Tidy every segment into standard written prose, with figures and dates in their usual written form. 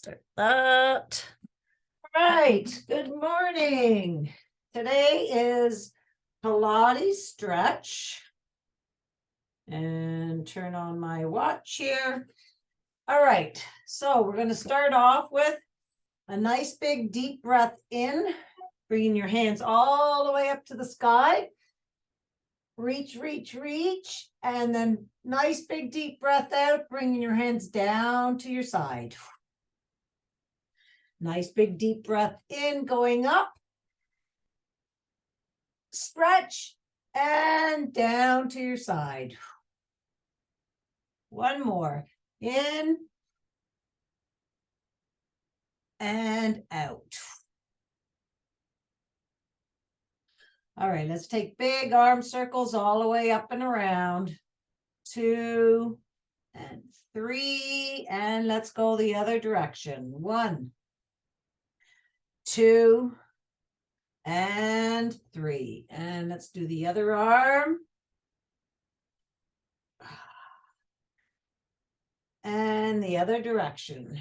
start that. Right. Good morning. Today is Pilates stretch. And turn on my watch here. All right. So we're going to start off with a nice big deep breath in, bringing your hands all the way up to the sky. Reach, reach, reach, and then nice big deep breath out, bringing your hands down to your side. Nice big deep breath in, going up. Stretch and down to your side. One more. In and out. All right, let's take big arm circles all the way up and around. 2 and 3, and let's go the other direction. 1, 2, and 3. And let's do the other arm. And the other direction.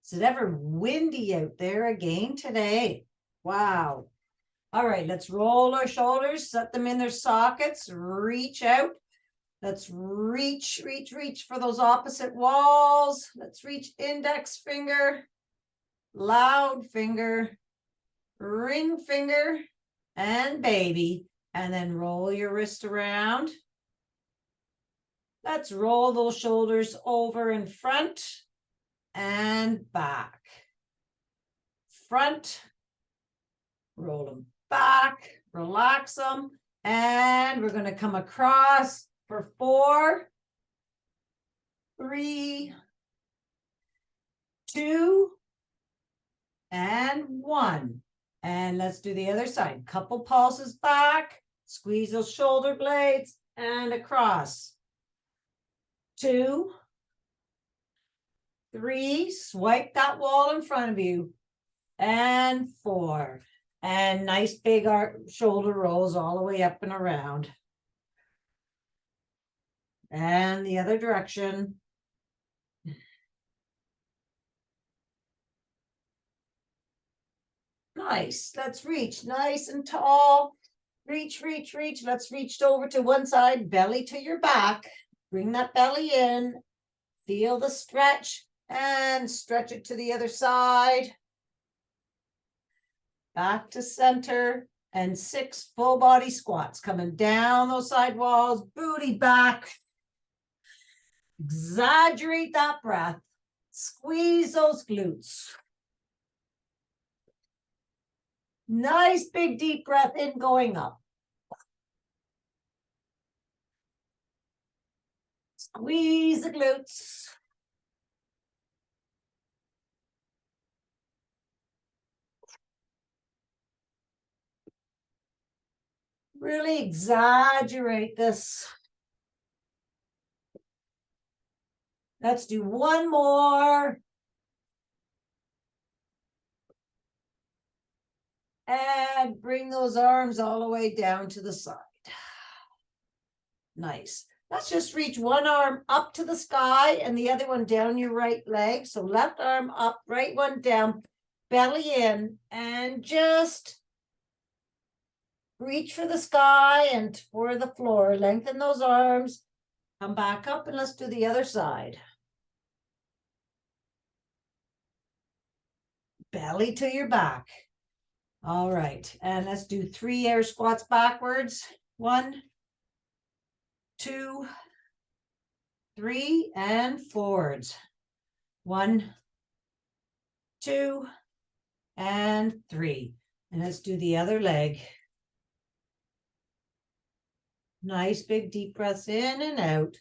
Is it ever windy out there again today? Wow. All right, let's roll our shoulders, set them in their sockets, reach out. Let's reach, reach, reach for those opposite walls. Let's reach index finger, loud finger, ring finger, and baby. And then roll your wrist around. Let's roll those shoulders over in front and back. Front, roll them back, relax them, and we're going to come across for 4, 3, 2, and 1. And let's do the other side. Couple pulses back, squeeze those shoulder blades, and across. 2, 3, swipe that wall in front of you, and 4. And nice big shoulder rolls all the way up and around. And the other direction. Nice. Let's reach nice and tall. Reach, reach, reach. Let's reach over to one side, belly to your back. Bring that belly in. Feel the stretch and stretch it to the other side. Back to center, and 6 full body squats coming down those side walls, booty back. Exaggerate that breath. Squeeze those glutes. Nice big deep breath in, going up. Squeeze the glutes. Really exaggerate this. Let's do one more. And bring those arms all the way down to the side. Nice. Let's just reach one arm up to the sky and the other one down your right leg. So left arm up, right one down, belly in, and just reach for the sky and for the floor. Lengthen those arms. Come back up and let's do the other side. Belly to your back. All right. And let's do 3 air squats backwards. 1, 2, 3, and forwards. 1, 2, and 3. And let's do the other leg. Nice big deep breaths in and out.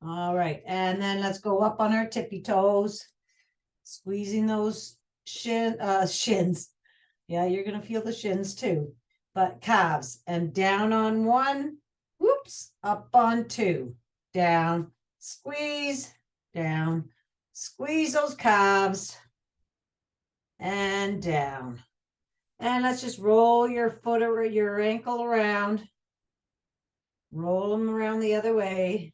All right, and then let's go up on our tippy toes, squeezing those shins. Yeah, you're gonna feel the shins too, but calves, and down on 1, whoops, up on 2, down, squeeze, down, squeeze those calves, and down. And let's just roll your foot or your ankle around. Roll them around the other way.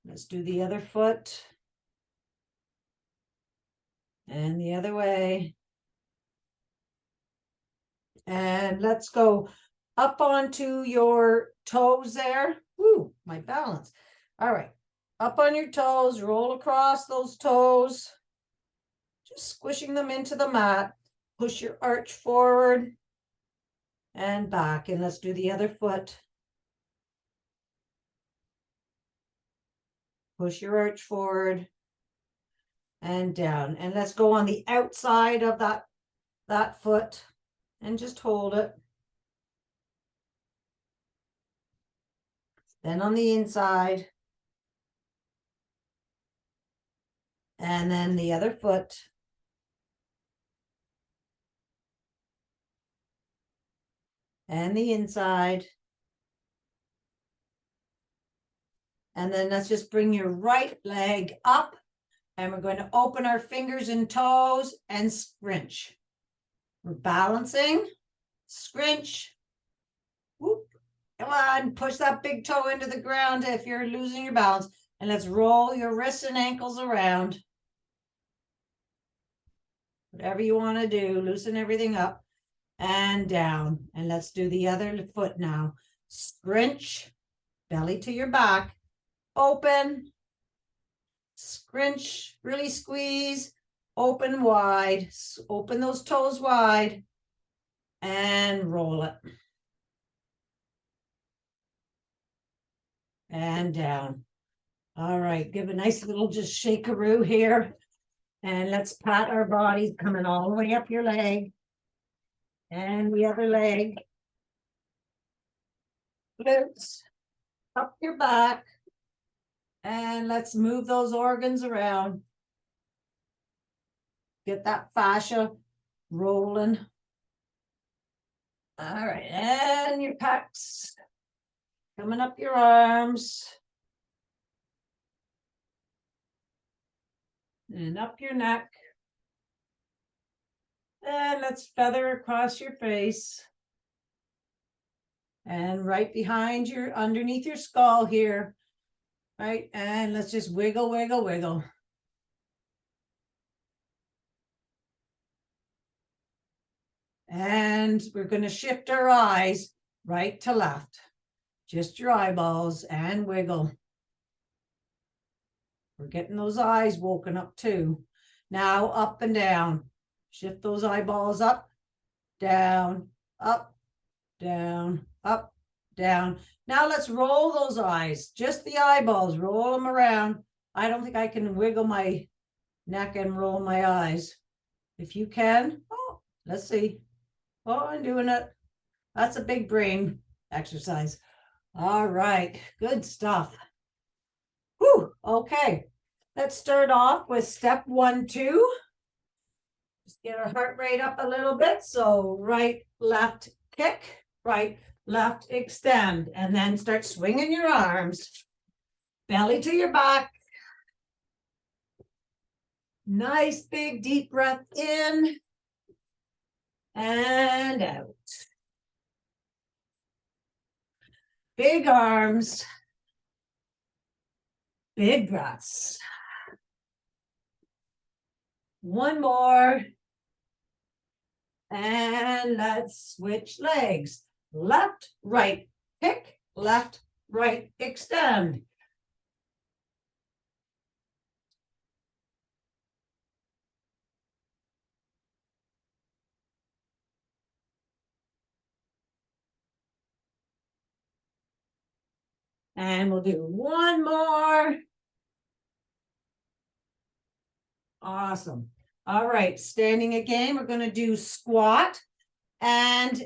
Let's do the other foot. And the other way. And let's go up onto your toes there. Woo, my balance. All right. Up on your toes, roll across those toes. Just squishing them into the mat. Push your arch forward and back. And let's do the other foot. Push your arch forward and down. And let's go on the outside of that foot and just hold it. Then on the inside. And then the other foot. And the inside. And then let's just bring your right leg up. And we're going to open our fingers and toes and scrunch. We're balancing. Scrunch. Whoop. Come on, push that big toe into the ground if you're losing your balance. And let's roll your wrists and ankles around. Whatever you want to do, loosen everything up and down. And let's do the other foot now. Scrunch, belly to your back, open, scrunch, really squeeze, open wide, open those toes wide, and roll it. And down. All right, give a nice little just shakaroo here. And let's pat our bodies coming all the way up your leg. And the other leg. Glutes. Up your back. And let's move those organs around. Get that fascia rolling. All right, and your pecs. Coming up your arms. And up your neck. And let's feather across your face. And right behind your, underneath your skull here. Right, and let's just wiggle, wiggle, wiggle. And we're going to shift our eyes right to left. Just your eyeballs and wiggle. We're getting those eyes woken up too. Now up and down. Shift those eyeballs up, down, up, down, up, down. Now let's roll those eyes. Just the eyeballs. Roll them around. I don't think I can wiggle my neck and roll my eyes. If you can, oh, let's see. Oh, I'm doing it. That's a big brain exercise. All right, good stuff. Whew, okay. Let's start off with step 1, 2. Just get our heart rate up a little bit. So right, left, kick, right, left, extend, and then start swinging your arms. Belly to your back. Nice big deep breath in and out. Big arms. Big breaths. One more. And let's switch legs. Left, right, kick, left, right, extend. And we'll do one more. Awesome. All right, standing again, we're going to do squat and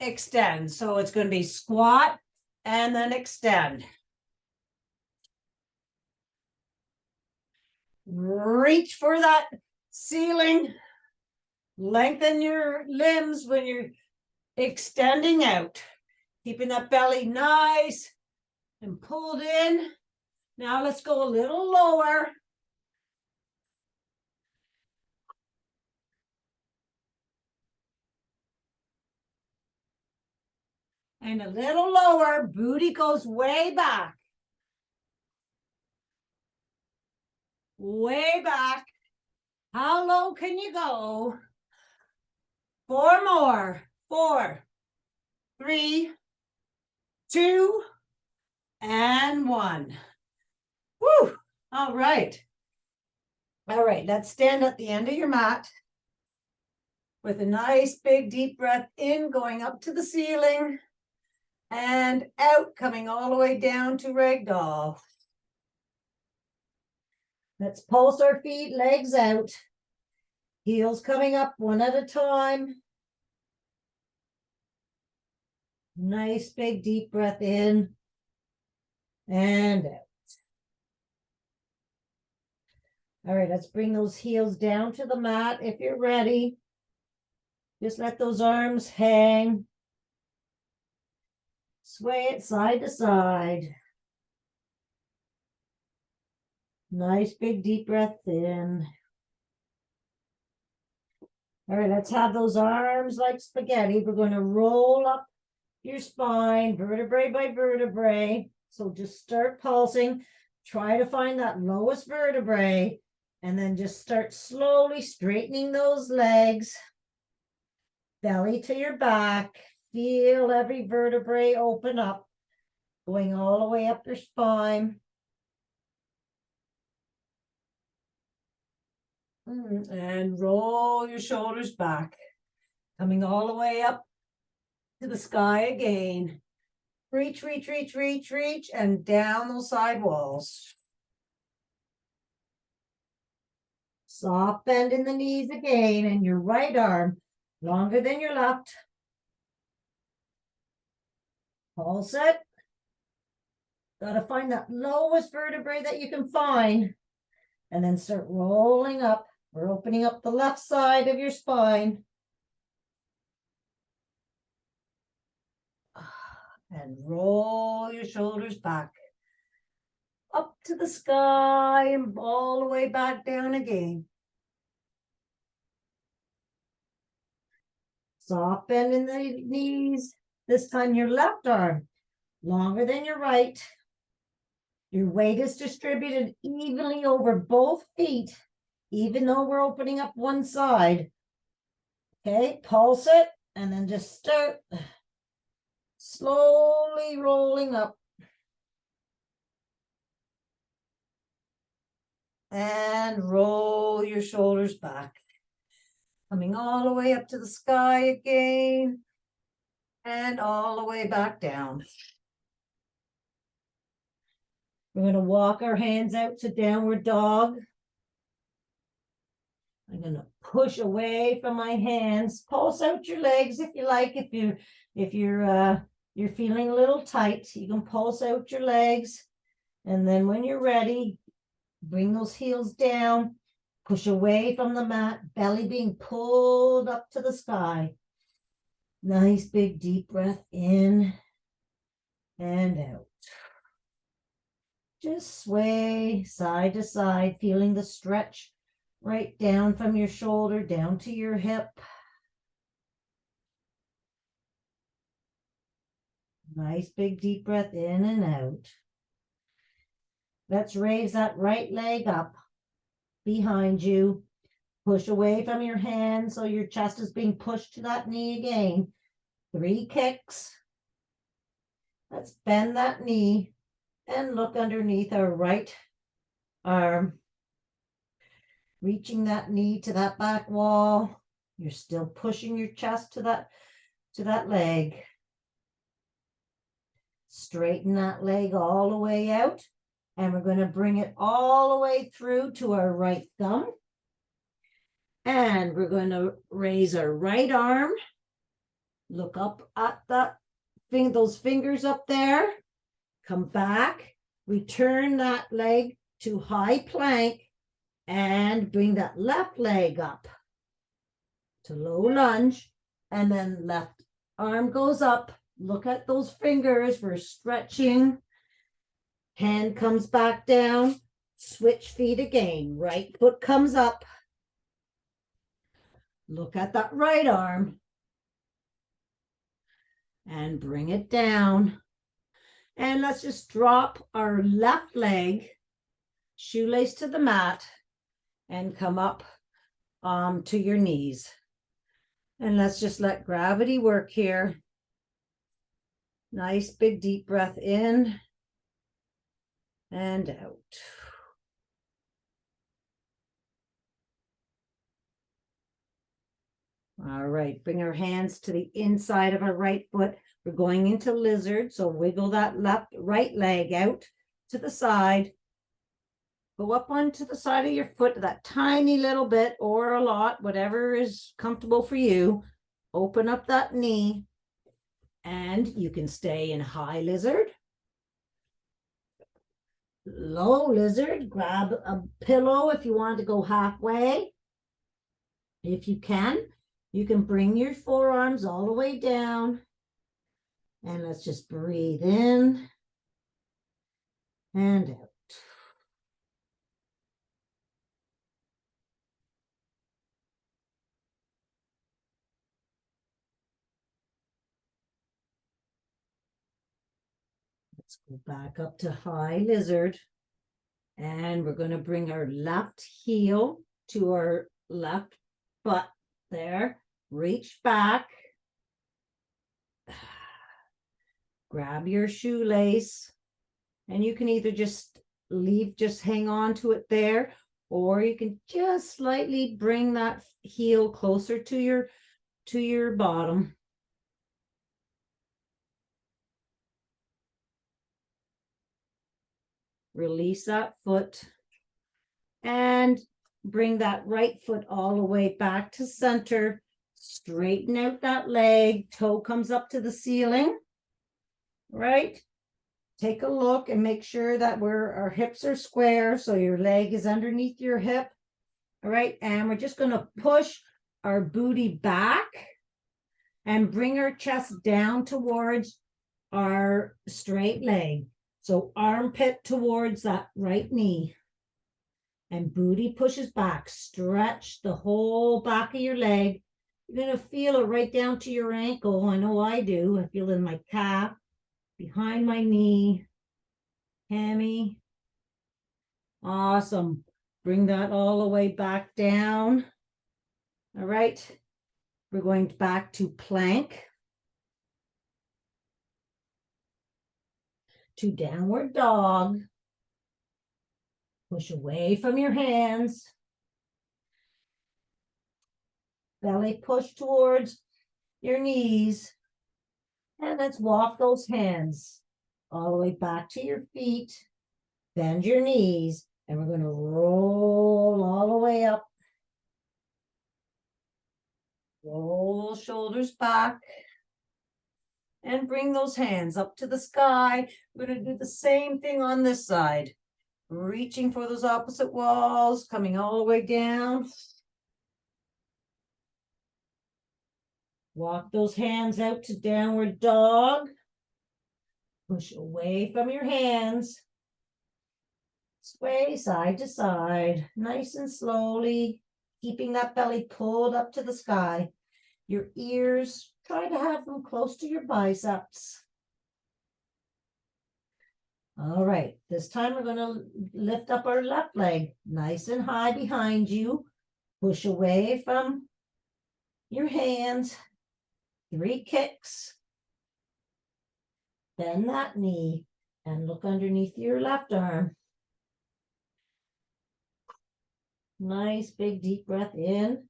extend. So it's going to be squat and then extend. Reach for that ceiling. Lengthen your limbs when you're extending out. Keeping that belly nice and pulled in. Now let's go a little lower. And a little lower, booty goes way back. Way back. How low can you go? 4 more. 4, 3, 2, and 1. Woo! All right. All right, let's stand at the end of your mat with a nice big deep breath in, going up to the ceiling, and out, coming all the way down to ragdoll. Let's pulse our feet, legs out, heels coming up one at a time. Nice big deep breath in and out. All right, let's bring those heels down to the mat if you're ready. Just let those arms hang. Sway it side to side. Nice big deep breath in. All right, let's have those arms like spaghetti. We're going to roll up your spine, vertebrae by vertebrae. So just start pulsing. Try to find that lowest vertebrae, and then just start slowly straightening those legs. Belly to your back. Feel every vertebrae open up, going all the way up your spine. And roll your shoulders back, coming all the way up to the sky again. Reach, reach, reach, reach, reach, and down those side walls. Soft bend in the knees again, and your right arm longer than your left. Pulse it. Got to find that lowest vertebrae that you can find, and then start rolling up. We're opening up the left side of your spine. And roll your shoulders back. Up to the sky and all the way back down again. Soft bend in the knees. This time your left arm longer than your right. Your weight is distributed evenly over both feet, even though we're opening up one side. Okay, pulse it, and then just start slowly rolling up. And roll your shoulders back. Coming all the way up to the sky again. And all the way back down. We're going to walk our hands out to downward dog. I'm going to push away from my hands. Pulse out your legs if you like. If you're feeling a little tight, you can pulse out your legs. And then when you're ready, bring those heels down. Push away from the mat, belly being pulled up to the sky. Nice big deep breath in and out. Just sway side to side, feeling the stretch right down from your shoulder down to your hip. Nice big deep breath in and out. Let's raise that right leg up behind you. Push away from your hand so your chest is being pushed to that knee again. 3 kicks. Let's bend that knee and look underneath our right arm. Reaching that knee to that back wall. You're still pushing your chest to that leg. Straighten that leg all the way out. And we're going to bring it all the way through to our right thumb. And we're going to raise our right arm. Look up at those fingers up there. Come back. Return that leg to high plank. And bring that left leg up to low lunge. And then left arm goes up. Look at those fingers. We're stretching. Hand comes back down. Switch feet again. Right foot comes up. Look at that right arm. and bring it down. And let's just drop our left leg, shoelace to the mat, and come up to your knees. And let's just let gravity work here. Nice big deep breath in and out. All right, bring our hands to the inside of our right foot. We're going into lizard, so wiggle that right leg out to the side. Go up onto the side of your foot, that tiny little bit or a lot, whatever is comfortable for you. Open up that knee, and you can stay in high lizard. Low lizard, grab a pillow if you want to go halfway. If you can bring your forearms all the way down. And let's just breathe in and out. Let's go back up to high lizard. And we're going to bring our left heel to our left butt there. Reach back. Grab your shoelace. And you can either just hang on to it there, or you can just slightly bring that heel closer to your bottom. Release that foot and bring that right foot all the way back to center. Straighten out that leg. Toe comes up to the ceiling. Right? Take a look and make sure that our hips are square, so your leg is underneath your hip. All right, and we're just going to push our booty back and bring our chest down towards our straight leg. So armpit towards that right knee. And booty pushes back. Stretch the whole back of your leg. You're going to feel it right down to your ankle. I know I do. I feel it in my calf, behind my knee, hammy. Awesome. Bring that all the way back down. All right. We're going back to plank, to downward dog. Push away from your hands. Belly push towards your knees. And let's walk those hands all the way back to your feet. Bend your knees. And we're going to roll all the way up. Roll shoulders back. And bring those hands up to the sky. We're going to do the same thing on this side. Reaching for those opposite walls, coming all the way down. Walk those hands out to downward dog. Push away from your hands. Sway side to side, nice and slowly, keeping that belly pulled up to the sky. Your ears, try to have them close to your biceps. All right, this time we're going to lift up our left leg, nice and high behind you. Push away from your hands. 3 kicks. Bend that knee and look underneath your left arm. Nice big deep breath in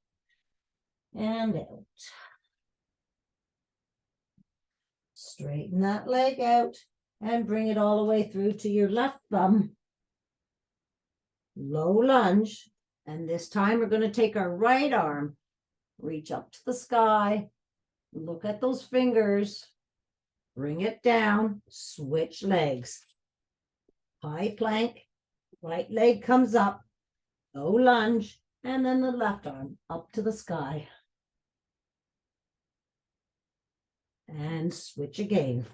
and out. Straighten that leg out and bring it all the way through to your left thumb. Low lunge. And this time we're going to take our right arm, reach up to the sky, look at those fingers, bring it down, switch legs. High plank, right leg comes up, low lunge, and then the left arm up to the sky. And switch again.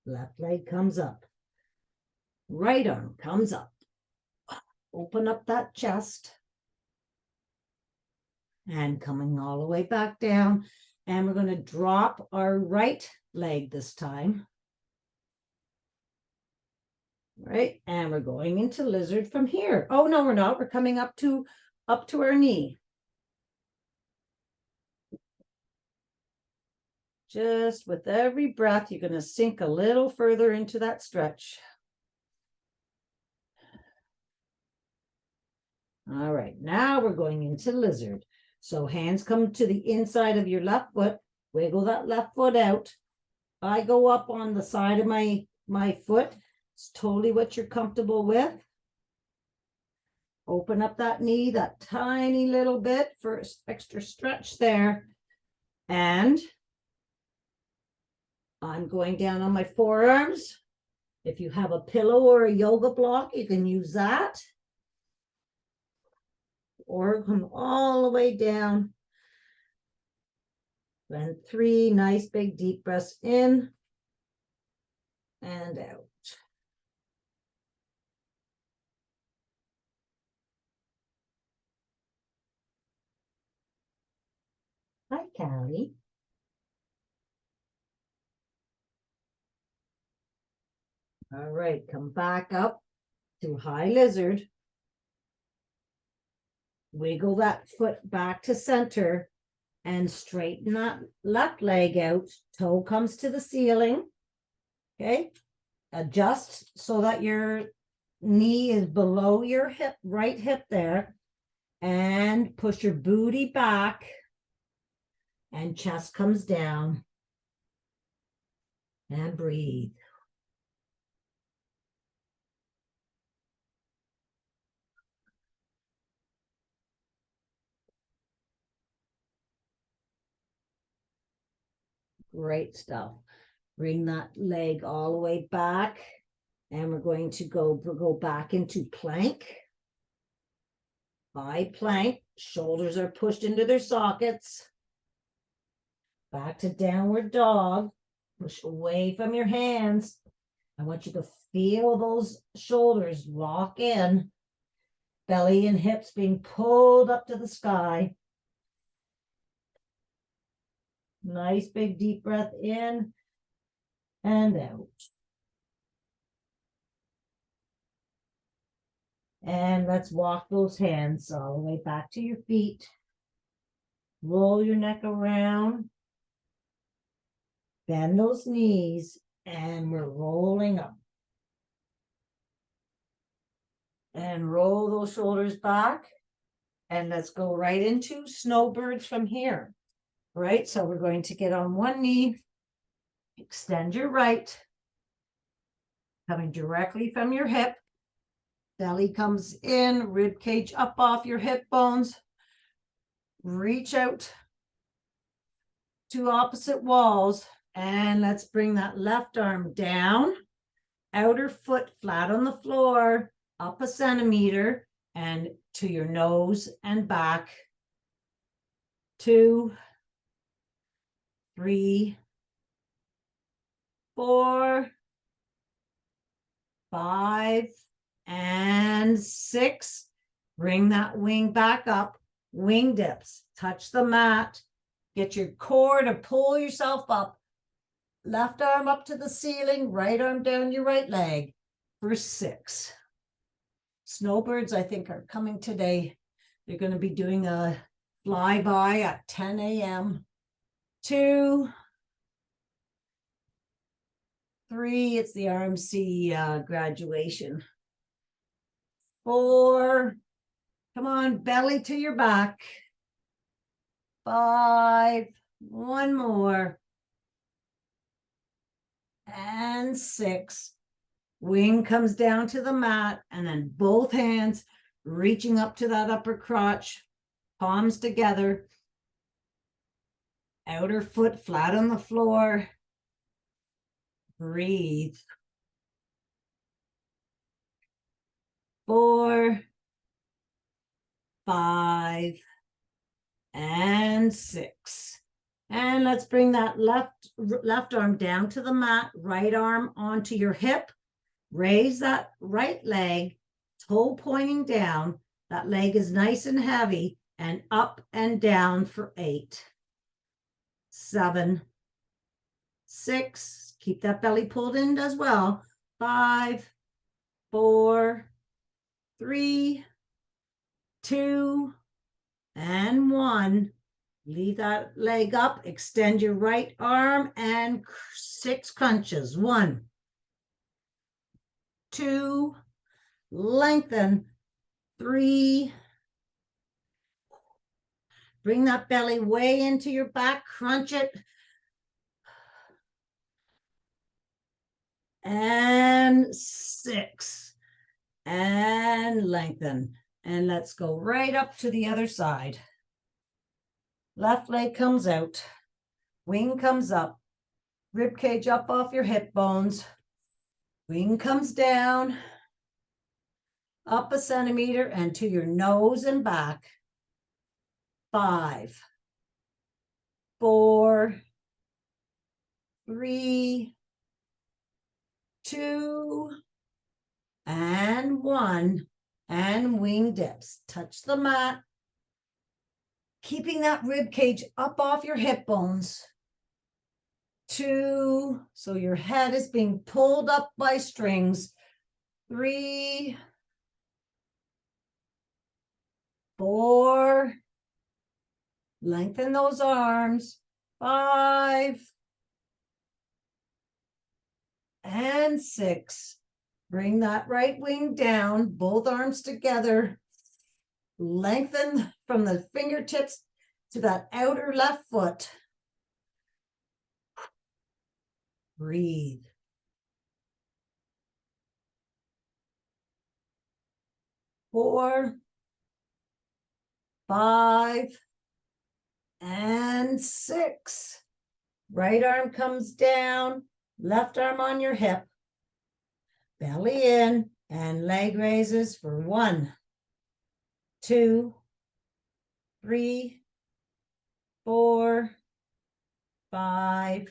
Left leg comes up. Right arm comes up. Open up that chest. And coming all the way back down. And we're going to drop our right leg this time. Right, and we're going into lizard from here. Oh, no, we're not. We're coming up to our knee. Just with every breath, you're going to sink a little further into that stretch. All right, now we're going into lizard. So hands come to the inside of your left foot. Wiggle that left foot out. I go up on the side of my foot. It's totally what you're comfortable with. Open up that knee, that tiny little bit for extra stretch there. And I'm going down on my forearms. If you have a pillow or a yoga block, you can use that. Or come all the way down. Then 3 nice big deep breaths in and out. Hi, Callie. All right, come back up to high lizard. Wiggle that foot back to center and straighten that left leg out. Toe comes to the ceiling. Okay. Adjust so that your knee is below your hip, right hip there. And push your booty back. And chest comes down. And breathe. Great stuff. Bring that leg all the way back. And we're going to go back into plank. High plank. Shoulders are pushed into their sockets. Back to downward dog. Push away from your hands. I want you to feel those shoulders lock in. Belly and hips being pulled up to the sky. Nice big deep breath in and out. And let's walk those hands all the way back to your feet. Roll your neck around. Bend those knees and we're rolling up. And roll those shoulders back. And let's go right into snowbirds from here. Right, so we're going to get on one knee, extend your right, coming directly from your hip. Belly comes in, rib cage up off your hip bones. Reach out to opposite walls, and let's bring that left arm down. Outer foot flat on the floor, up 1 centimeter, and to your nose and back. 2, 3, 4, 5, and 6. Bring that wing back up. Wing dips. Touch the mat. Get your core to pull yourself up. Left arm up to the ceiling. Right arm down your right leg for 6. Snowbirds, I think, are coming today. They're going to be doing a flyby at 10 a.m. 2, 3, it's the RMC graduation. 4, come on, belly to your back. 5, one more. And 6, wing comes down to the mat, and then both hands reaching up to that upper crotch, palms together. Outer foot flat on the floor. Breathe. 4, 5, and 6. And let's bring that left arm down to the mat, right arm onto your hip. Raise that right leg, toe pointing down. That leg is nice and heavy, and up and down for 8. 7, 6, keep that belly pulled in as well. 5, 4, 3, 2, and 1. Leave that leg up, extend your right arm, and 6 crunches. 1, 2, lengthen. 3, bring that belly way into your back, crunch it. And 6, and lengthen. And let's go right up to the other side. Left leg comes out, wing comes up, rib cage up off your hip bones, wing comes down, up a centimeter and to your nose and back. 5, 4, 3, 2, and 1, and wing dips. Touch the mat, keeping that rib cage up off your hip bones. 2, so your head is being pulled up by strings. 3, 4, lengthen those arms. 5, and 6, bring that right wing down, both arms together. Lengthen from the fingertips to that outer left foot. Breathe. 4, 5, and 6. Right arm comes down, left arm on your hip. Belly in and leg raises for 1, 2, 3, 4, 5,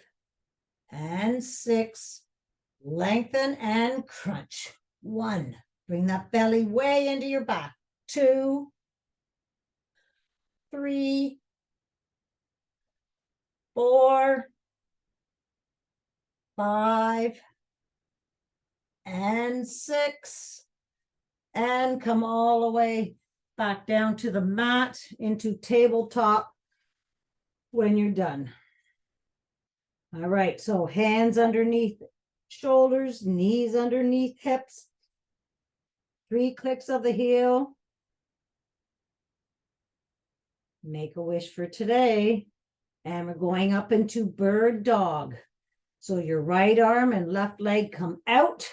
and 6. Lengthen and crunch. 1, bring that belly way into your back. 2, 3, 4, 5, and 6. And come all the way back down to the mat into tabletop when you're done. All right, so hands underneath shoulders, knees underneath hips, 3 clicks of the heel. Make a wish for today. And we're going up into bird dog. So your right arm and left leg come out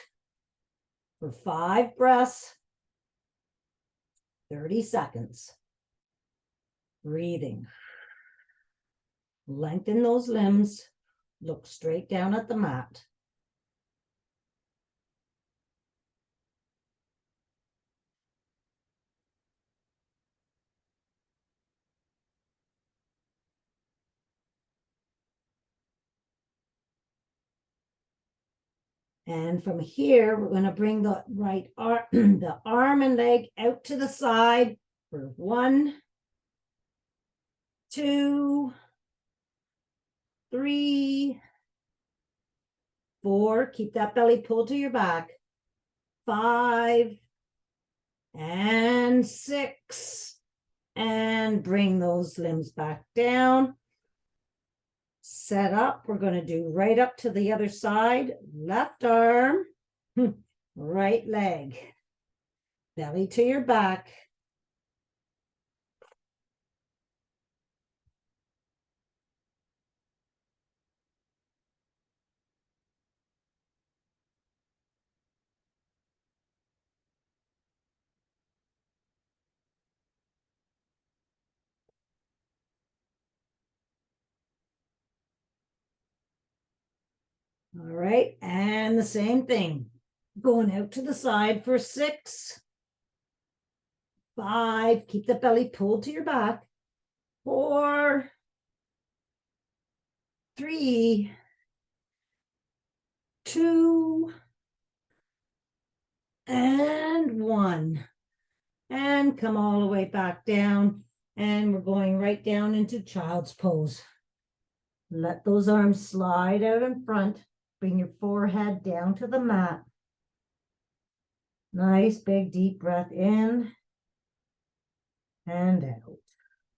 for 5 breaths, 30 seconds. Breathing. Lengthen those limbs. Look straight down at the mat. And from here, we're going to bring the right arm, the arm and leg out to the side for 1, 2, 3, 4. Keep that belly pulled to your back. 5, and 6. And bring those limbs back down. Set up. We're going to do right up to the other side. Left arm, right leg. Belly to your back. All right, and the same thing. Going out to the side for 6, 5. Keep the belly pulled to your back. 4, 3, 2, and 1. And come all the way back down. And we're going right down into child's pose. Let those arms slide out in front. Bring your forehead down to the mat. Nice big deep breath in and out.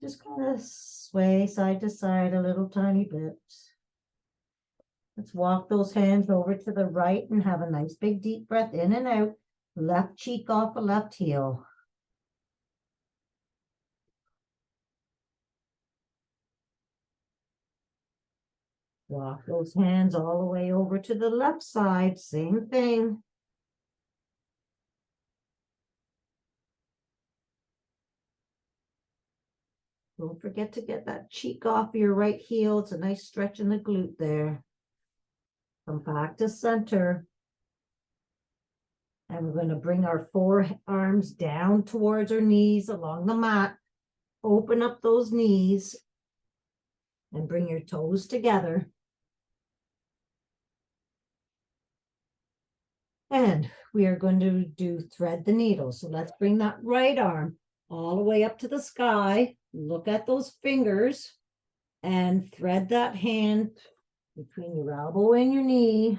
Just kind of sway side to side a little tiny bit. Let's walk those hands over to the right and have a nice big deep breath in and out. Left cheek off the left heel. Walk those hands all the way over to the left side. Same thing. Don't forget to get that cheek off your right heel. It's a nice stretch in the glute there. Come back to center. And we're going to bring our forearms down towards our knees along the mat. Open up those knees and bring your toes together. And we are going to do thread the needle. So let's bring that right arm all the way up to the sky. Look at those fingers and thread that hand between your elbow and your knee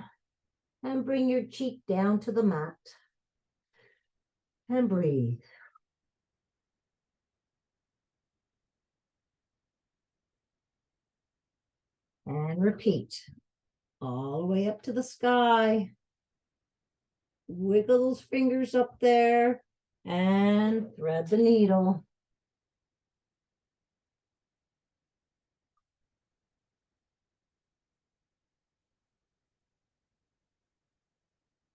and bring your cheek down to the mat. And breathe. And repeat. All the way up to the sky. Wiggle those fingers up there and thread the needle.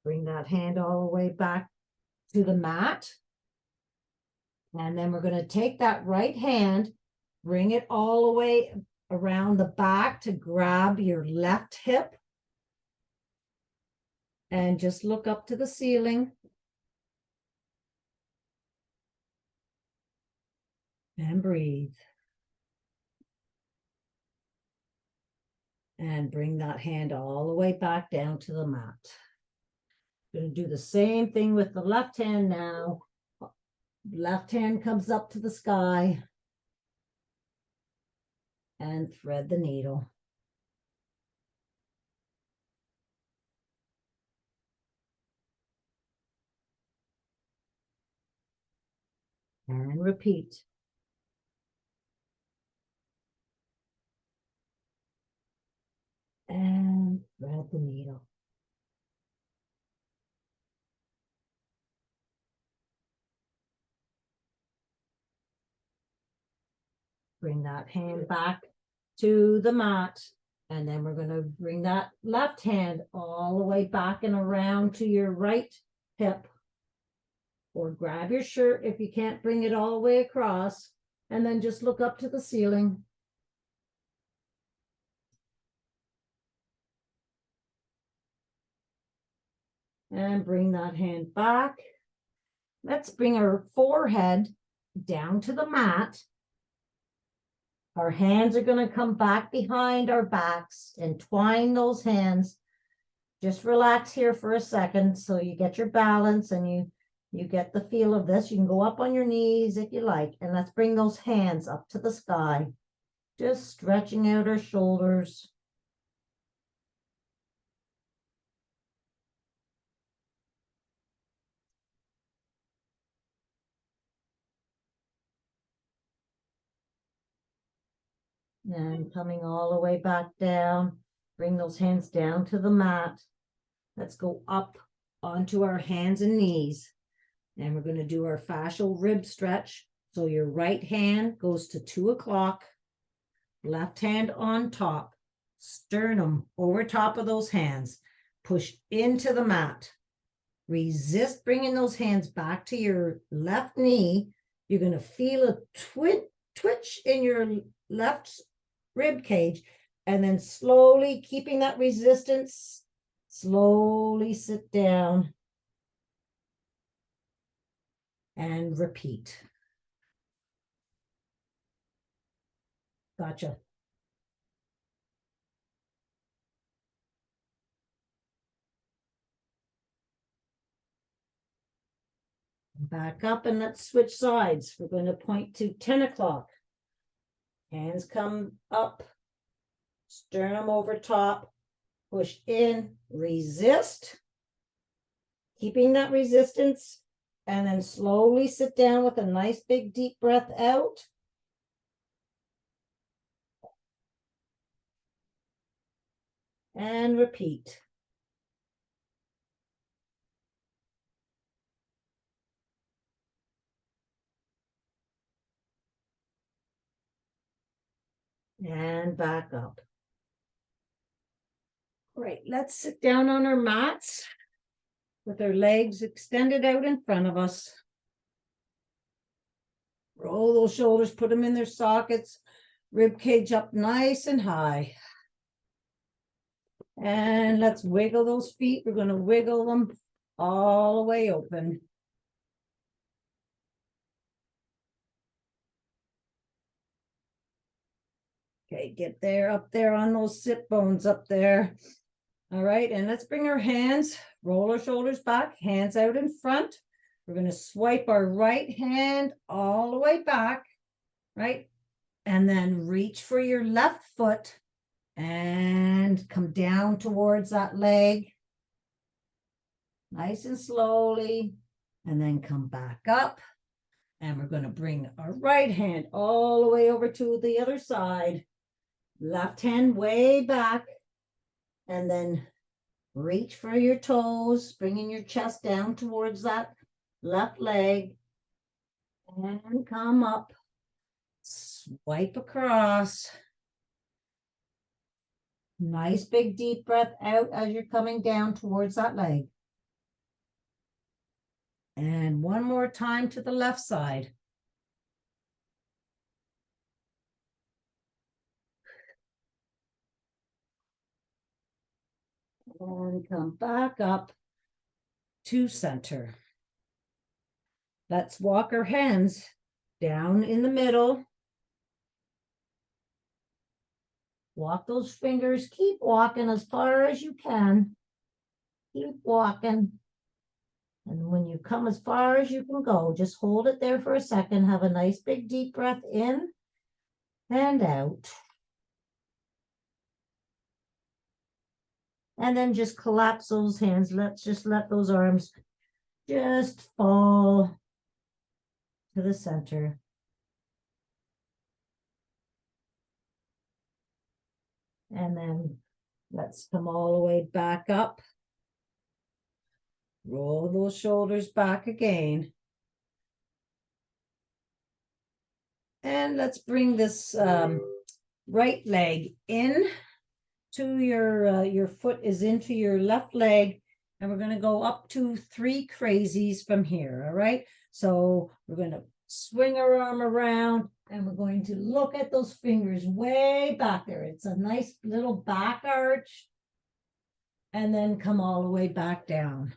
Bring that hand all the way back to the mat. And then we're going to take that right hand, bring it all the way around the back to grab your left hip. And just look up to the ceiling. And breathe. And bring that hand all the way back down to the mat. Going to do the same thing with the left hand now. Left hand comes up to the sky. And thread the needle. And repeat. And thread the needle. Bring that hand back to the mat. And then we're going to bring that left hand all the way back and around to your right hip. Or grab your shirt if you can't bring it all the way across. And then just look up to the ceiling. And bring that hand back. Let's bring our forehead down to the mat. Our hands are going to come back behind our backs and twine those hands. Just relax here for a second so you get your balance and you get the feel of this. You can go up on your knees if you like. And let's bring those hands up to the sky. Just stretching out our shoulders. And coming all the way back down. Bring those hands down to the mat. Let's go up onto our hands and knees. And we're going to do our fascial rib stretch. So your right hand goes to 2 o'clock. Left hand on top. Sternum over top of those hands. Push into the mat. Resist bringing those hands back to your left knee. You're going to feel a twitch in your left rib cage. And then slowly, keeping that resistance, slowly sit down. And repeat. Gotcha. Back up and let's switch sides. We're going to point to 10 o'clock. Hands come up Sternum over top, push in, resist, keeping that resistance, and then slowly sit down with a nice big deep breath out. And repeat. And back up. Great, let's sit down on our mats with our legs extended out in front of us. Roll those shoulders, put them in their sockets, rib cage up nice and high. And let's wiggle those feet. We're going to wiggle them all the way open. Okay, get there, up there on those sit bones up there. All right, and let's bring our hands, roll our shoulders back, hands out in front. We're going to swipe our right hand all the way back, right? And then reach for your left foot and come down towards that leg. Nice and slowly. And then come back up. And we're going to bring our right hand all the way over to the other side. Left hand way back. And then reach for your toes, bringing your chest down towards that left leg. And come up. Swipe across. Nice big deep breath out as you're coming down towards that leg. And one more time to the left side. And come back up to center. Let's walk our hands down in the middle. Walk those fingers. Keep walking as far as you can. Keep walking. And when you come as far as you can go, just hold it there for a second. Have a nice big deep breath in and out. And then just collapse those hands. Let's just let those arms just fall to the center. And then let's come all the way back up. Roll those shoulders back again. And let's bring this right leg in to your foot is into your left leg. And we're going to go up to 3 crazies from here. All right. So we're going to swing our arm around and we're going to look at those fingers way back there. It's a nice little back arch. And then come all the way back down.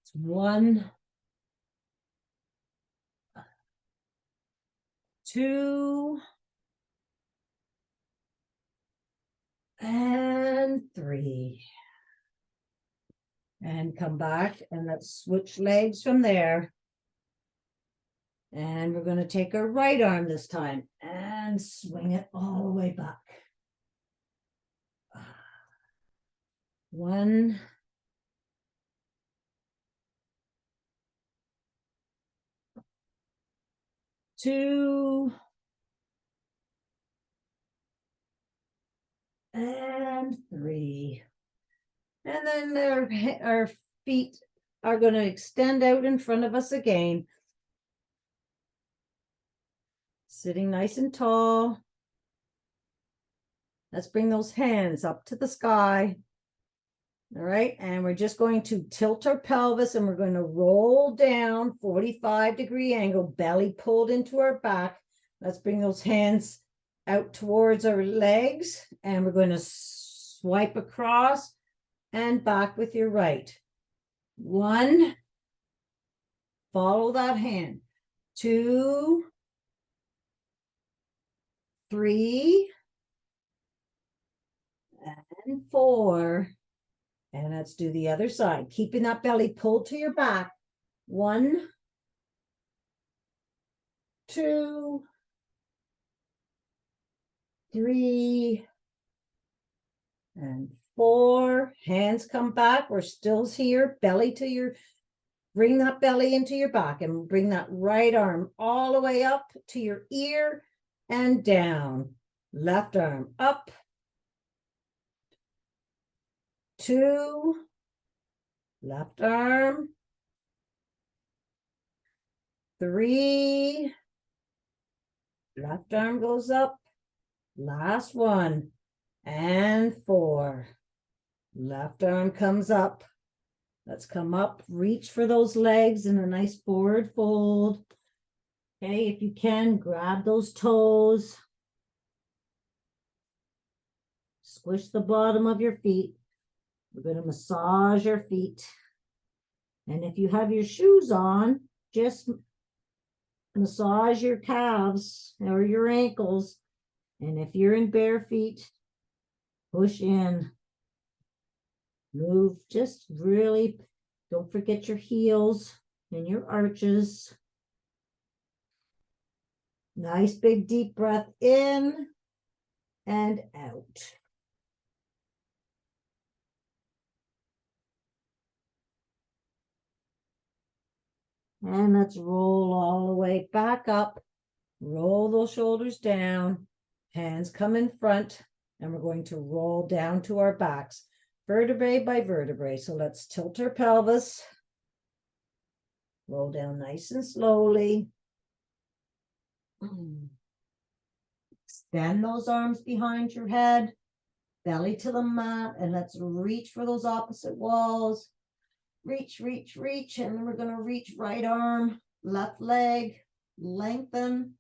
It's 1, 2, and 3. And come back and let's switch legs from there. And we're going to take our right arm this time and swing it all the way back. 1, 2, and 3. And then our feet are going to extend out in front of us again. Sitting nice and tall. Let's bring those hands up to the sky. All right, and we're just going to tilt our pelvis and we're going to roll down 45-degree angle, belly pulled into our back. Let's bring those hands out towards our legs and we're going to swipe across and back with your right. 1, follow that hand. 2, 3, and 4. And let's do the other side, keeping that belly pulled to your back. 1, 2, 3, And 4, hands come back. We're still here, belly to your, bring that belly into your back and bring that right arm all the way up to your ear and down. Left arm up. 2, left arm. 3, left arm goes up. Last one. And 4, left arm comes up. Let's come up, reach for those legs in a nice forward fold. Okay, if you can, grab those toes. Squish the bottom of your feet. We're going to massage your feet. And if you have your shoes on, just massage your calves or your ankles. And if you're in bare feet, push in. Move, just really, don't forget your heels and your arches. Nice big deep breath in and out. And let's roll all the way back up. Roll those shoulders down. Hands come in front. And we're going to roll down to our backs, vertebrae by vertebrae. So let's tilt our pelvis. Roll down nice and slowly. Extend those arms behind your head. Belly to the mat. And let's reach for those opposite walls. Reach, reach, reach. And then we're going to reach right arm, left leg, lengthen.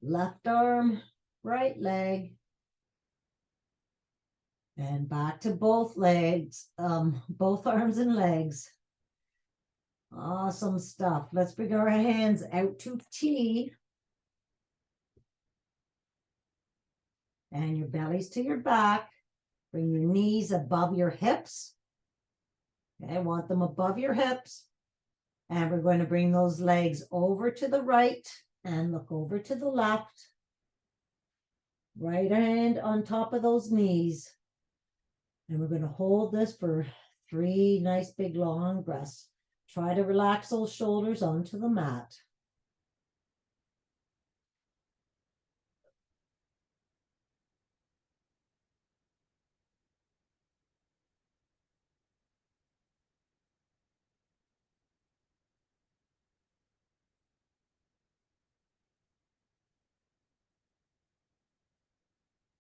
Left arm, right leg. And back to both legs, both arms and legs. Awesome stuff. Let's bring our hands out to T. And your bellies to your back. Bring your knees above your hips. Okay, I want them above your hips. And we're going to bring those legs over to the right and look over to the left. Right hand on top of those knees. And we're going to hold this for 3 nice big long breaths. Try to relax those shoulders onto the mat.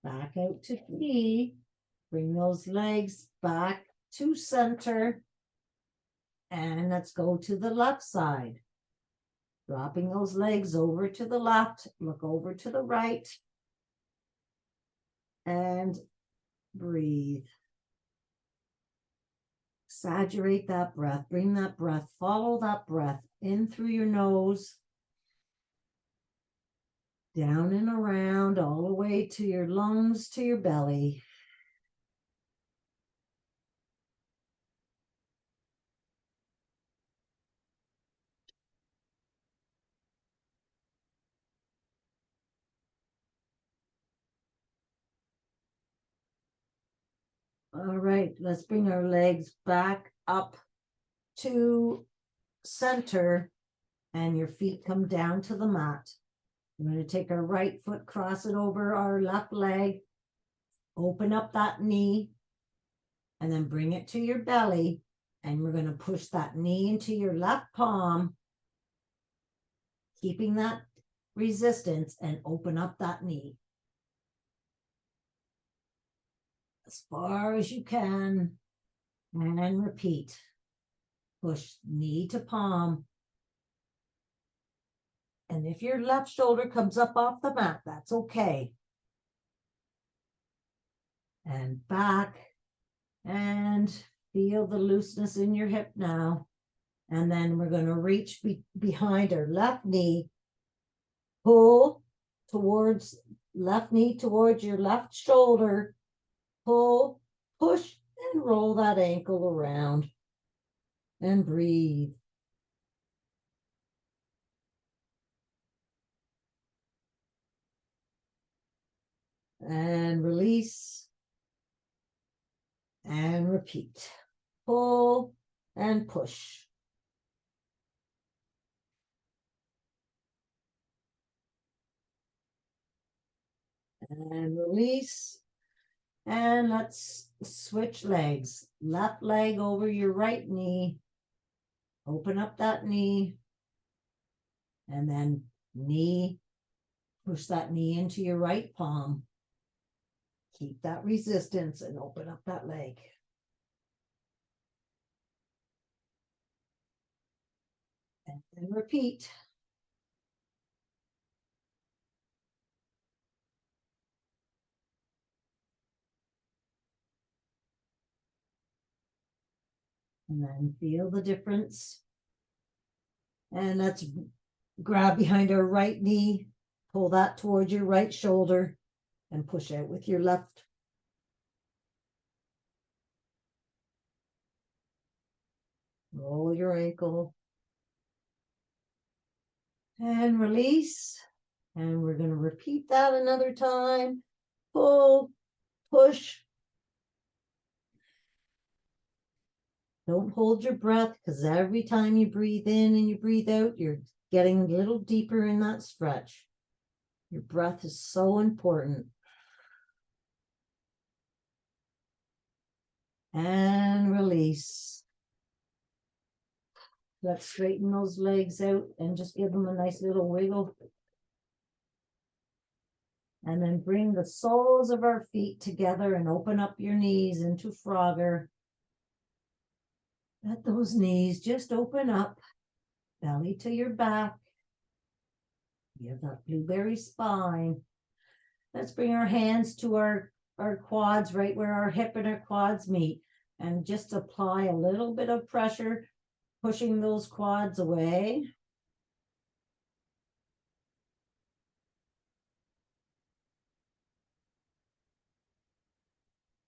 Back out to T. Bring those legs back to center. And let's go to the left side. Dropping those legs over to the left. Look over to the right. And breathe. Exaggerate that breath. Bring that breath. Follow that breath in through your nose. Down and around, all the way to your lungs, to your belly. All right, let's bring our legs back up to center and your feet come down to the mat. We're going to take our right foot, cross it over our left leg, open up that knee, and then bring it to your belly. And we're going to push that knee into your left palm, keeping that resistance, and open up that knee as far as you can. And repeat. Push knee to palm. And if your left shoulder comes up off the mat, that's okay. And back. And feel the looseness in your hip now. And then we're going to reach behind our left knee. Pull towards left knee towards your left shoulder. Pull, push, and roll that ankle around. And breathe. And release. and repeat. Pull and push. And release. And let's switch legs. Left leg over your right knee. Open up that knee. And then knee. Push that knee into your right palm. Keep that resistance and open up that leg. And then repeat. And then feel the difference. And let's grab behind our right knee, pull that towards your right shoulder, and push out with your left. Roll your ankle. And release. And we're going to repeat that another time. Pull, push. Don't hold your breath, because every time you breathe in and you breathe out, you're getting a little deeper in that stretch. Your breath is so important. And release. Let's straighten those legs out and just give them a nice little wiggle. And then bring the soles of our feet together and open up your knees into Frogger. Let those knees just open up, belly to your back. You have that blueberry spine. Let's bring our hands to our quads, right where our hip and our quads meet, and just apply a little bit of pressure, pushing those quads away.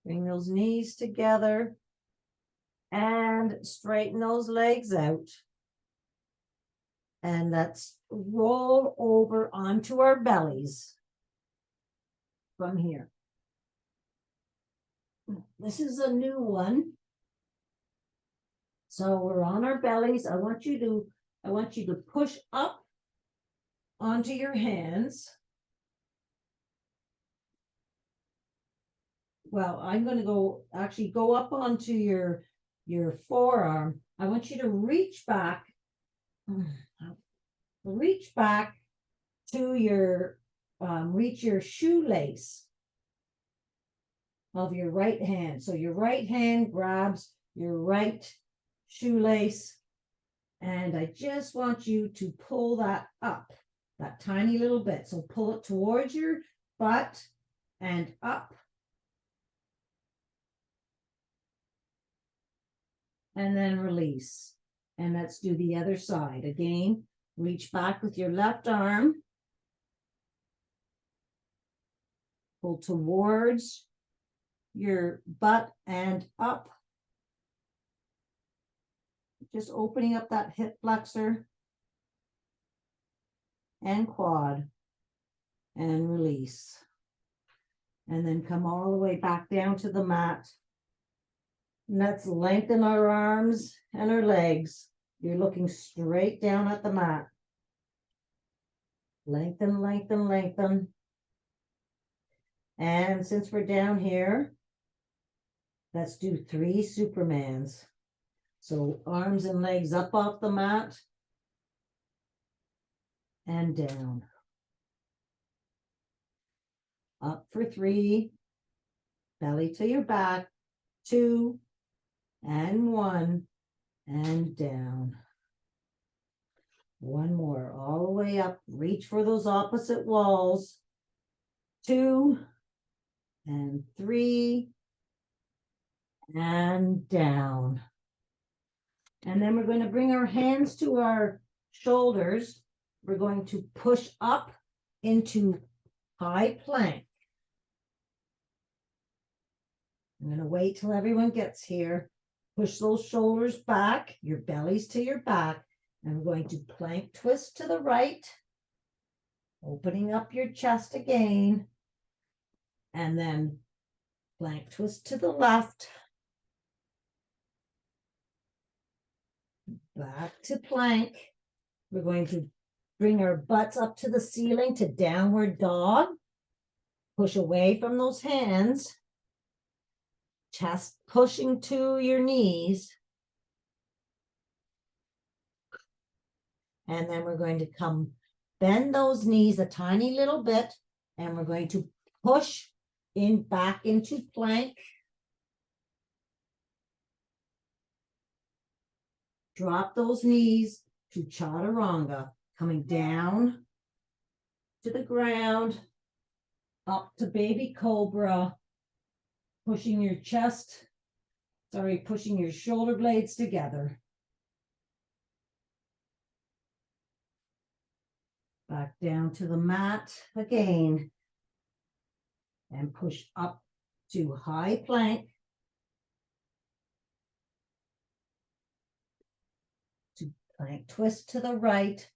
Bring those knees together and straighten those legs out. And let's roll over onto our bellies from here. This is a new one. So we're on our bellies. I want you to push up onto your hands. Well, I'm going to go up onto your forearm. I want you to reach back to your reach your shoelace of your right hand. So your right hand grabs your right shoelace, and I just want you to pull that up, that tiny little bit. So pull it towards your butt and up. And then release. And let's do the other side. Again, reach back with your left arm. Pull towards your butt and up. Just opening up that hip flexor and quad. And release. And then come all the way back down to the mat. Let's lengthen our arms and our legs. You're looking straight down at the mat. Lengthen, lengthen, lengthen. And since we're down here, let's do 3 Supermans. So arms and legs up off the mat and down. Up for 3, belly to your back, 2, and 1, and down. One more, all the way up. Reach for those opposite walls. 2, and 3, and down. And then we're going to bring our hands to our shoulders. We're going to push up into high plank. I'm going to wait till everyone gets here. Push those shoulders back, your bellies to your back. And we're going to plank twist to the right, opening up your chest again. And then plank twist to the left. Back to plank. We're going to bring our butts up to the ceiling to downward dog. Push away from those hands. Chest pushing to your knees. And then we're going to come bend those knees a tiny little bit. And we're going to push in back into plank. Drop those knees to chaturanga, coming down to the ground, up to baby cobra, pushing your pushing your shoulder blades together. Back down to the mat again, and push up to high plank. Plank twist to the right.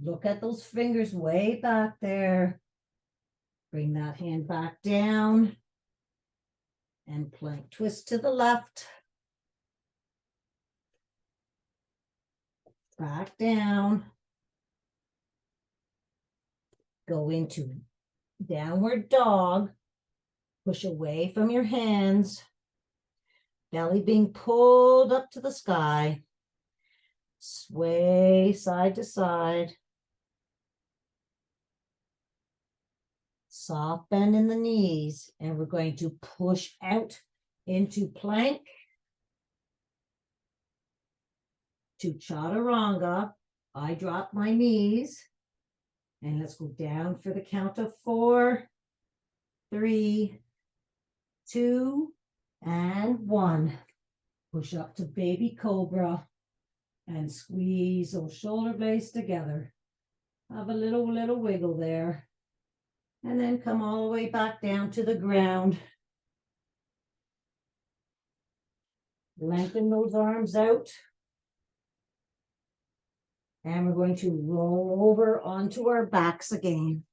Look at those fingers way back there. Bring that hand back down. And plank twist to the left. Back down. Go into downward dog. Push away from your hands. Belly being pulled up to the sky. Sway side to side. Soft bend in the knees. And we're going to push out into plank. To chaturanga. I drop my knees. And let's go down for the count of 4, 3, 2, and 1. Push up to baby cobra. And squeeze those shoulder blades together. Have a little wiggle there. And then come all the way back down to the ground. Lengthen those arms out. And we're going to roll over onto our backs again.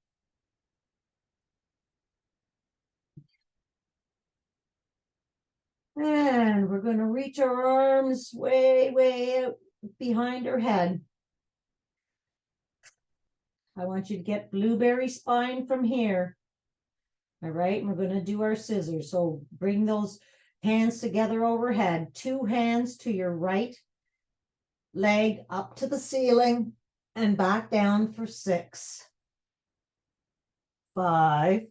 And we're going to reach our arms way out behind our head. I want you to get blueberry spine from here. All right, and we're going to do our scissors. So bring those hands together overhead. 2 hands to your right leg up to the ceiling and back down for 6, 5,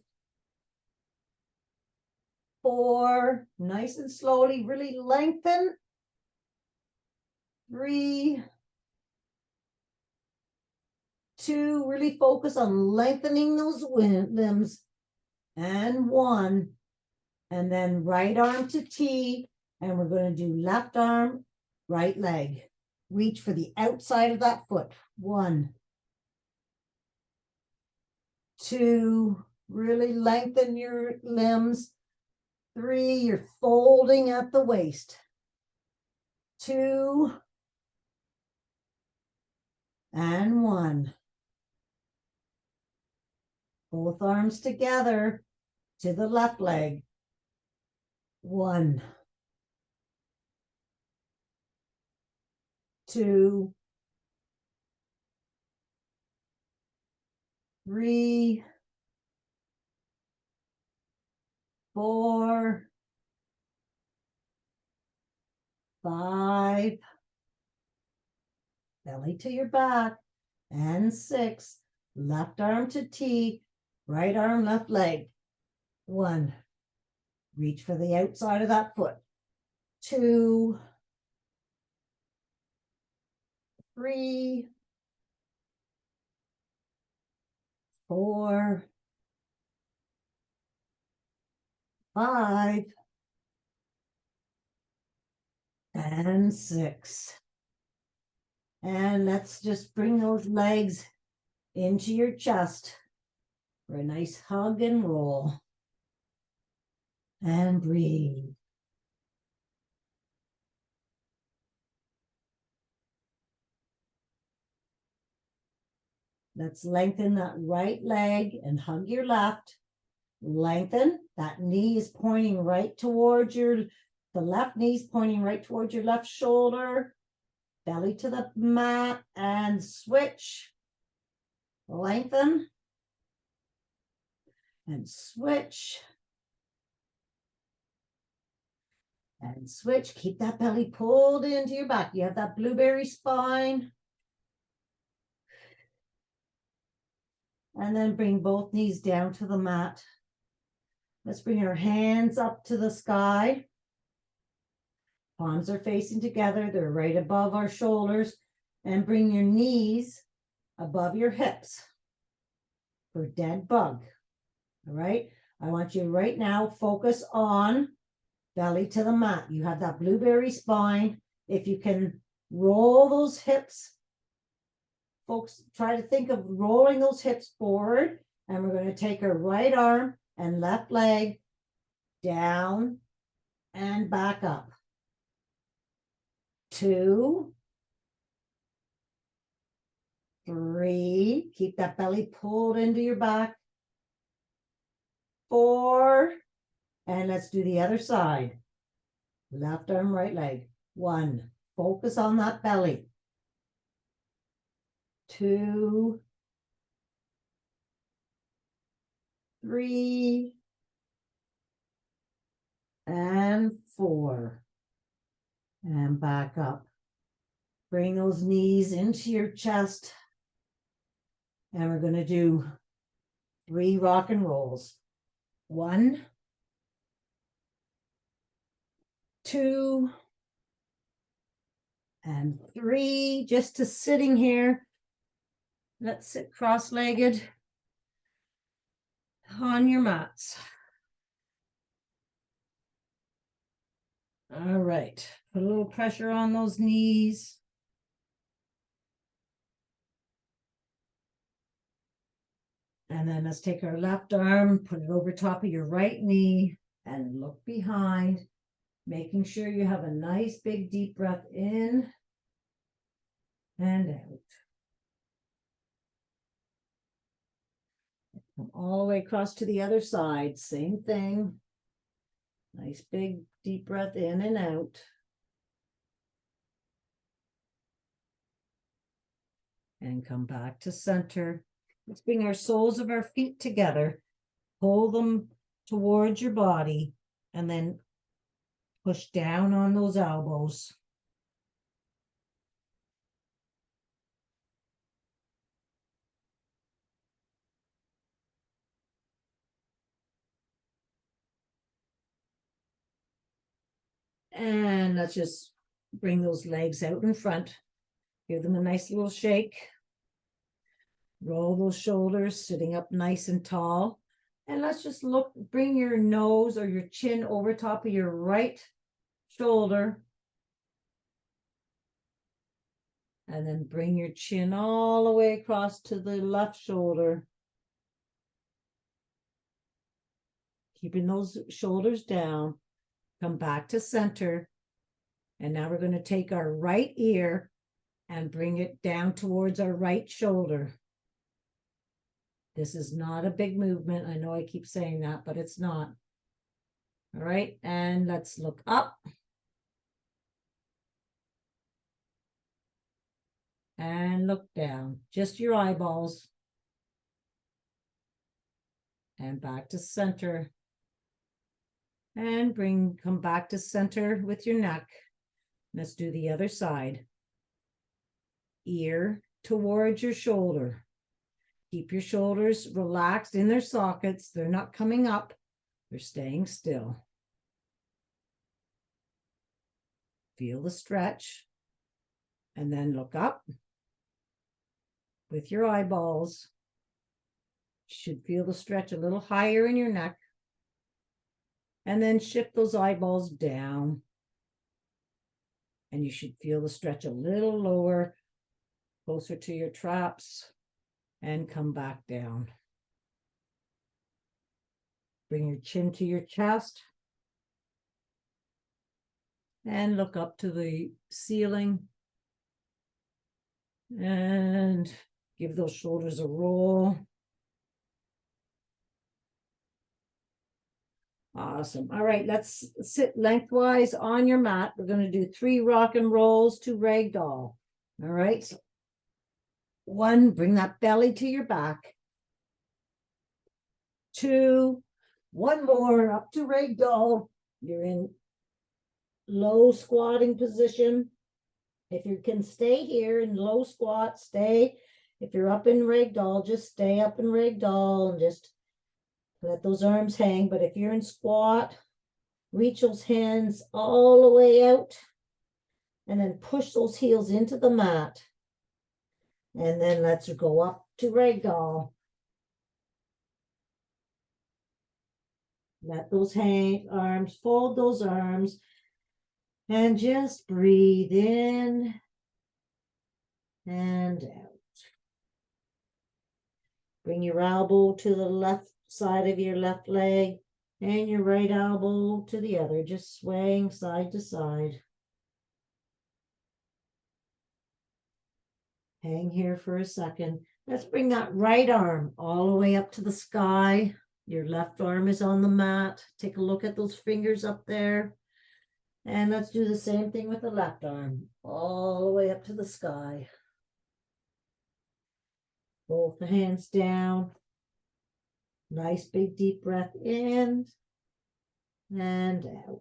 4, nice and slowly, really lengthen. 3, 2, really focus on lengthening those limbs. And 1, and then right arm to T, and we're going to do left arm, right leg. Reach for the outside of that foot. 1, 2, really lengthen your limbs. 3, you're folding at the waist. 2, and 1. Both arms together to the left leg. 1, 2, 3, 4, 5, belly to your back, and 6, left arm to T, right arm, left leg. 1, reach for the outside of that foot. 2, 3, 4, 5, and 6. And let's just bring those legs into your chest for a nice hug and roll. And breathe. Let's lengthen that right leg and hug your left. Lengthen. That knee is pointing right towards the left knee is pointing right towards your left shoulder. belly to the mat and switch. Lengthen and switch. And switch. Keep that belly pulled into your back. You have that blueberry spine. And then bring both knees down to the mat. Let's bring our hands up to the sky. Palms are facing together. They're right above our shoulders. And bring your knees above your hips for dead bug. All right. I want you right now, focus on belly to the mat. You have that blueberry spine. If you can roll those hips, folks, try to think of rolling those hips forward. And we're going to take our right arm and left leg down and back up. 2, 3, keep that belly pulled into your back. 4, and let's do the other side. Left arm, right leg. 1, focus on that belly. 2, 3, and 4. And back up. Bring those knees into your chest. And we're going to do 3 rock and rolls. 1, 2, and 3. Just to sitting here. Let's sit cross-legged on your mats. All right. Put a little pressure on those knees. And then let's take our left arm, put it over top of your right knee, and look behind, making sure you have a nice big deep breath in and out. Come all the way across to the other side. Same thing. Nice big deep breath in and out. And come back to center. Let's bring our soles of our feet together. Pull them towards your body and then push down on those elbows. And let's just bring those legs out in front. Give them a nice little shake. Roll those shoulders, sitting up nice and tall. And let's just look, bring your nose or your chin over top of your right shoulder. And then bring your chin all the way across to the left shoulder. Keeping those shoulders down. Come back to center. And now we're going to take our right ear and bring it down towards our right shoulder. This is not a big movement. I know I keep saying that, but it's not. All right, and let's look up. And look down, just your eyeballs. And back to center. And come back to center with your neck. Let's do the other side. Ear towards your shoulder. Keep your shoulders relaxed in their sockets. They're not coming up. They're staying still. Feel the stretch. And then look up with your eyeballs. You should feel the stretch a little higher in your neck. And then shift those eyeballs down. And you should feel the stretch a little lower, closer to your traps. And come back down. Bring your chin to your chest. And look up to the ceiling. And give those shoulders a roll. Awesome. All right, let's sit lengthwise on your mat. We're going to do 3 rock and rolls to ragdoll. All right. So 1, bring that belly to your back. 2, 1 more up to ragdoll. You're in low squatting position. If you can stay here in low squat, stay. If you're up in ragdoll, just stay up in ragdoll and just let those arms hang. But if you're in squat, reach those hands all the way out and then push those heels into the mat. And then let's go up to ragdoll. Let those arms, fold those arms, and just breathe in and out. Bring your elbow to the left side of your left leg and your right elbow to the other, just swaying side to side. Hang here for a second. Let's bring that right arm all the way up to the sky. Your left arm is on the mat. Take a look at those fingers up there. And let's do the same thing with the left arm, all the way up to the sky. Both the hands down. Nice big deep breath in and out.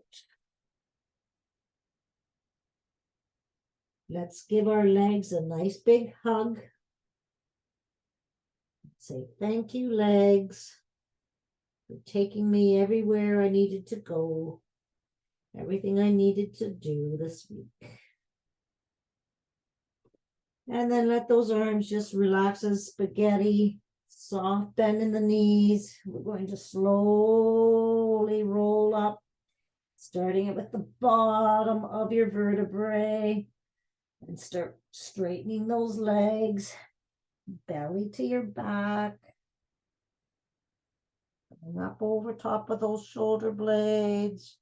Let's give our legs a nice big hug. Say thank you, legs, for taking me everywhere I needed to go, everything I needed to do this week. And then let those arms just relax as spaghetti, soft bend in the knees. We're going to slowly roll up, starting with the bottom of your vertebrae, and start straightening those legs, belly to your back, coming up over top of those shoulder blades,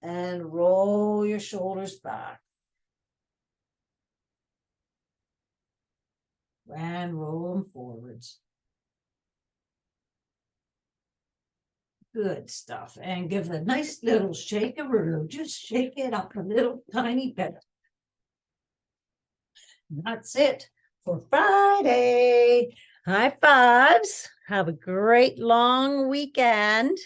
and roll your shoulders back. And roll them forwards. Good stuff. And give a nice little shake-a-roo. Just shake it up a little tiny bit. That's it for Friday. High fives. Have a great long weekend.